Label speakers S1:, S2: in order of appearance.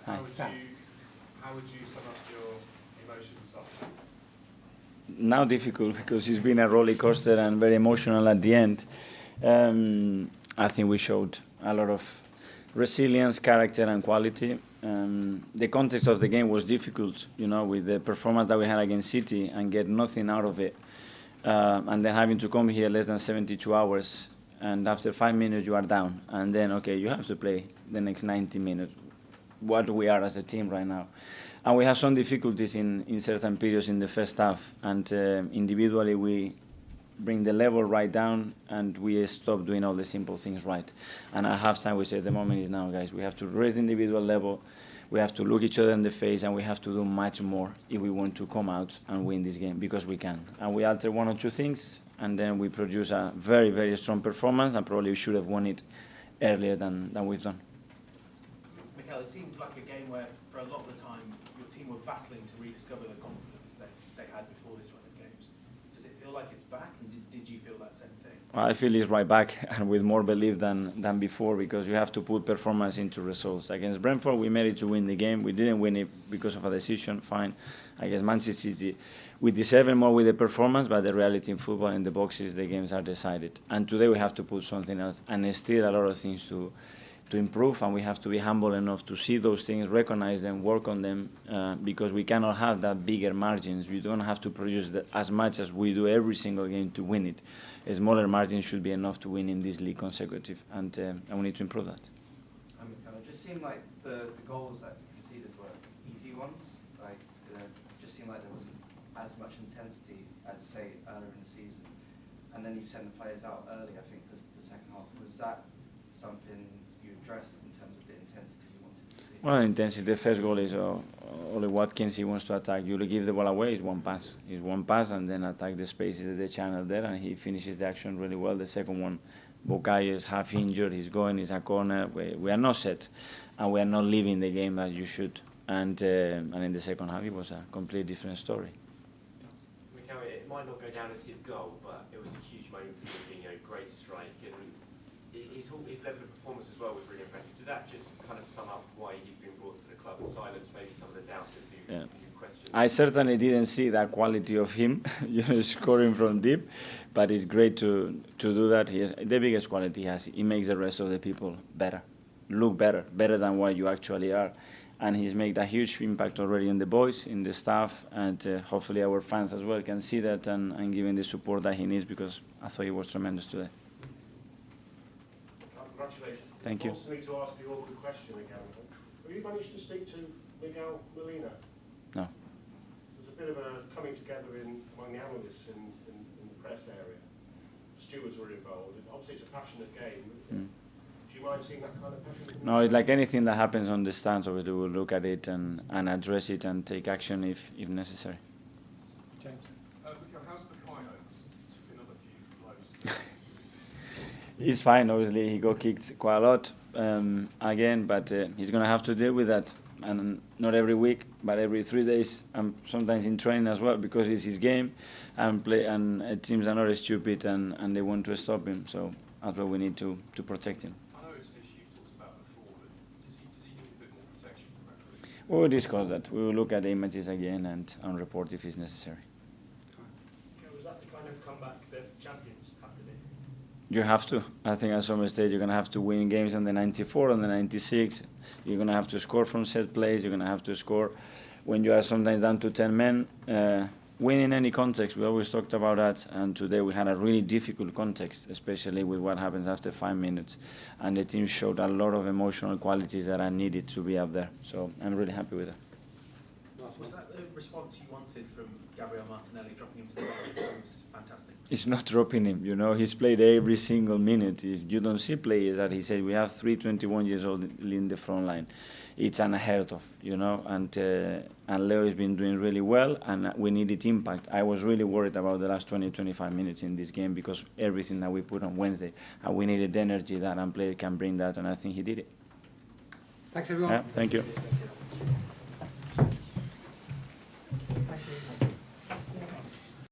S1: How would you sum up your emotions after?
S2: Now difficult because it's been a roller coaster and very emotional at the end. I think we showed a lot of resilience, character, and quality. The context of the game was difficult, with the performance that we had against City and get nothing out of it. And then having to come here less than 72 hours, and after 5 minutes you are down. And then, okay, you have to play the next 90 minutes, what we are as a team right now. And we have some difficulties in certain periods in the first half. And individually we bring the level right down and we stop doing all the simple things right. And at halftime we said the moment is now, guys. We have to raise the individual level. We have to look each other in the face, and we have to do much more if we want to come out and win this game, because we can. And we alter one or two things, and then we produce a very, very strong performance, and probably we should have won it earlier than we've done.
S3: Mikel, it seemed like a game where, for a lot of the time, your team were battling to rediscover the confidence they had before this run of games. Does it feel like it's back, and did you feel that same thing?
S2: I feel it's right back, and with more belief than before, because you have to put performance into results. Against Brentford, we made it to win the game. We didn't win it because of a decision, fine. Against Manchester City, we deserve more with the performance, but the reality in football in the boxes, the games are decided. And today we have to put something else, and there's still a lot of things to improve, and we have to be humble enough to see those things, recognize them, work on them, because we cannot have that bigger margins. We don't have to produce as much as we do every single game to win it. A smaller margin should be enough to win in this league consecutive, and we need to improve that.
S4: It just seemed like the goals that you conceded were easy ones. Like, it just seemed like there wasn't as much intensity as, say, earlier in the season. And then you send the players out early, I think, the second half. Was that something you addressed in terms of the intensity you wanted to see?
S2: Well, intensity, the first goal is Oli Watkins, he wants to attack. You give the ball away, it's one pass. It's one pass and then attack the spaces, the channel there, and he finishes the action really well. The second one, Bukayo is half injured, he's going, it's a corner. We are not set, and we are not living the game as you should. And in the second half, it was a completely different story.
S5: Mikel, it might not go down as his goal, but it was a huge moment for him, being a great strike. And his level of performance as well was really impressive. Did that just kind of sum up why he's been brought to the club and silence maybe some of the doubters who questioned?
S2: I certainly didn't see that quality of him, scoring from deep, but it's great to do that. The biggest quality he has, he makes the rest of the people better, look better than what you actually are. And he's made a huge impact already in the boys, in the staff, and hopefully our fans as well can see that and give him the support that he needs, because I thought he was tremendous today.
S1: Congratulations.
S2: Thank you.
S1: I also need to ask the awkward question again. Have you managed to speak to Miguel Molina?
S2: No.
S1: There's a bit of a coming together among the analysts in the press area. Stewards were involved. Obviously, it's a passionate game. Do you mind seeing that kind of passion?
S2: No, it's like anything that happens on the stands. Obviously, we'll look at it and address it and take action if necessary.
S1: James.
S6: Mikel, how's Bukayo? Took another few blows.
S2: He's fine, obviously. He got kicked quite a lot again, but he's going to have to deal with that. And not every week, but every 3 days, and sometimes in training as well, because it's his game, and teams are not stupid and they want to stop him. So that's why we need to protect him.
S6: I know it's an issue you talked about before, but does he need a bit more protection from referees?
S2: We will discuss that. We will look at the images again and report if it's necessary.
S1: Was that the kind of comeback that champions have to do?
S2: You have to. I think at some stage you're going to have to win games on the 94, on the 96. You're going to have to score from set plays. You're going to have to score when you are sometimes down to 10 men. Win in any context. We always talked about that. And today we had a really difficult context, especially with what happens after 5 minutes. And the team showed a lot of emotional qualities that are needed to be up there. So I'm really happy with that.
S3: Was that the response you wanted from Gabriel Martinelli, dropping him to the bench? That was fantastic.
S2: It's not dropping him, he's played every single minute. If you don't see players that he said, we have 3 21 years old in the front line. It's unheard of, and Leo has been doing really well, and we needed impact. I was really worried about the last 20, 25 minutes in this game, because everything that we put on Wednesday, and we needed energy that, and player can bring that, and I think he did it.
S7: Thanks, everyone.
S2: Yeah, thank you.